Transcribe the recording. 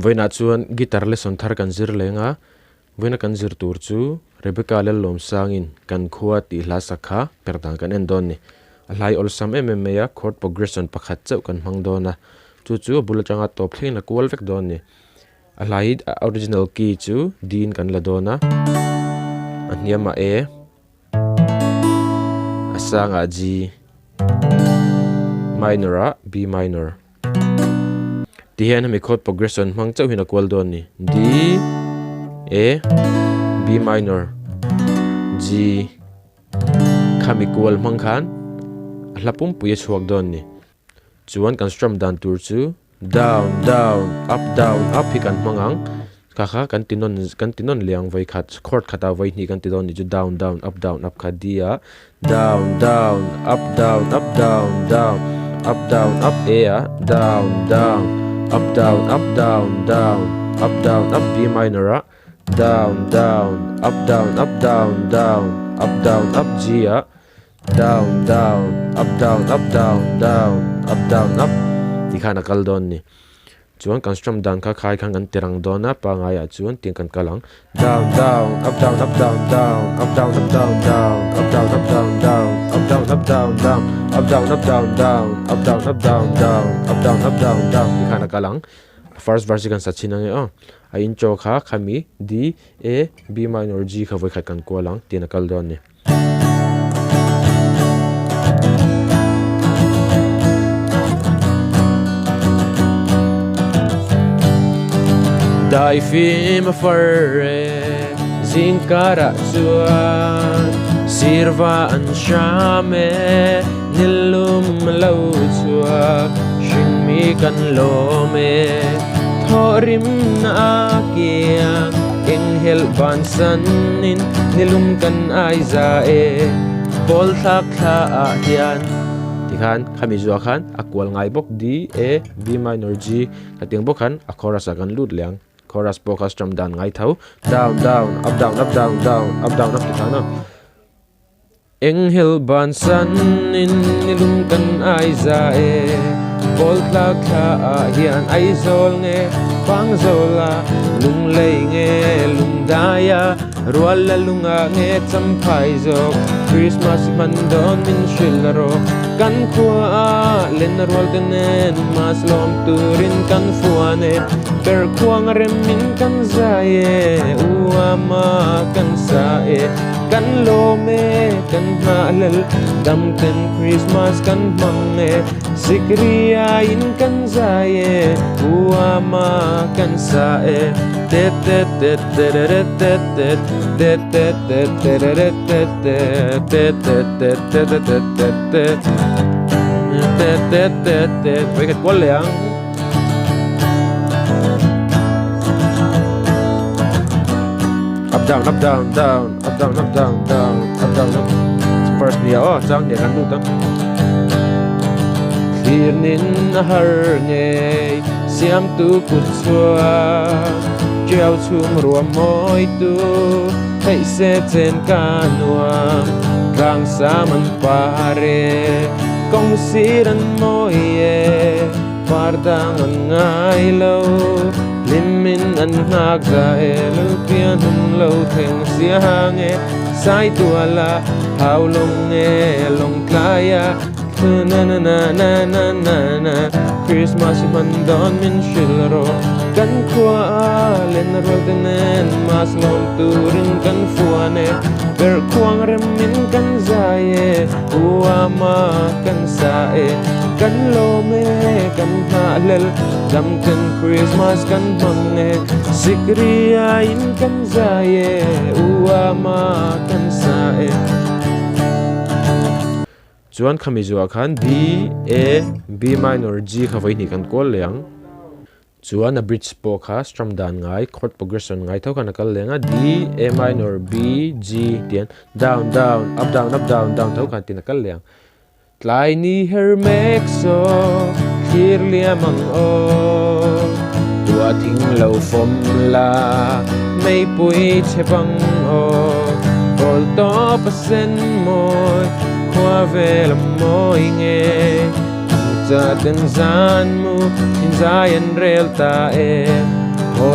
voina chuan guitar lesson thar kan zir lenga voina kan zir tur chu Rebecca Lallawmsangin kan khua ti hla sakha Perhdan kan endon ni alhai olsam MMA chord progression pakhat cheu kan hmang dona chu bulatanga top thleng la kual vek don ni alhai original key chu din kan la dona aniama A asanga G minor B minor tihen hami chord progression hmang cheu hina kual don ni D A B minor G khami kual hmang khan hlapum puye chuak don ni chuan kan strum dan tur chu down up hi kan hmangang kha kan tinon liang vai khat chord khata vai ni kan ti don ni chu down up kha dia down up A down up B minor down up G down up ti khana kal don ni chuan kan strum dan kha khai khang kan tirang dona pa nga ya chuan ting kan kalang down up down ti khana kalang first verse kan sachinang e a intro kha khami D A B minor G kha voi khat kan kolang tin kal don ni dai fi ma farre zinkara chuan sirva an shame nilum lo chua shin mi kan lo me thorim na kia enghel ban sanin nilum kan ai za e bol thak tha a hian tikhan khamizo khan akwal ngai bok D A B minor G kating bok khan a chorus kan lut liang chorus focus drum dan ngai thau down up tikana enghel ban sanin nilum kan ai za e bol thak tha a hian ai zol nge pang zola lung lei nge lung daya rual la lunga nge champhai zo Christmas man don min shilro kan khua len rual tenen mas lom turin kan fuane per khuang rem min kan zae uama kan sae kan lome kan halal dam ten Christmas kan mange sikriya in kan zae uama kan sae tet tet tet tet tet tet tet tet tet tet tet với cái quá lẹng up down first dia sang dia kan luta khirnin har ngei siam tu kut chua treo chung ruam moi tu thấy se trên canua rang sa man pare kong si dan moi e Perhdan ngai lo limin an hak za e lu pian lo theng sia hang e sai tua la hau long e long klaya na Christmas man don min shilro kan khua len rol tenen mas lom turin kan fuane per khuang rem min kan zae uama kan sae kan lome kan halal dam kan Christmas kan mange sikriya in kan zae uama kan sae chuan khamizo khan D A B minor G kha vai ni kan kol leang chuan a bridge po kha strum dan ngai chord progression ngai thau kan kal lenga D A minor B G tian down up thau kan tin kal leang tlai ni her MIZO khir liamang o tua thing lo fom la mei pui chepang o bol to pasen moi khua về làm môi nghe giờ tên gian mu in giai en rel ta e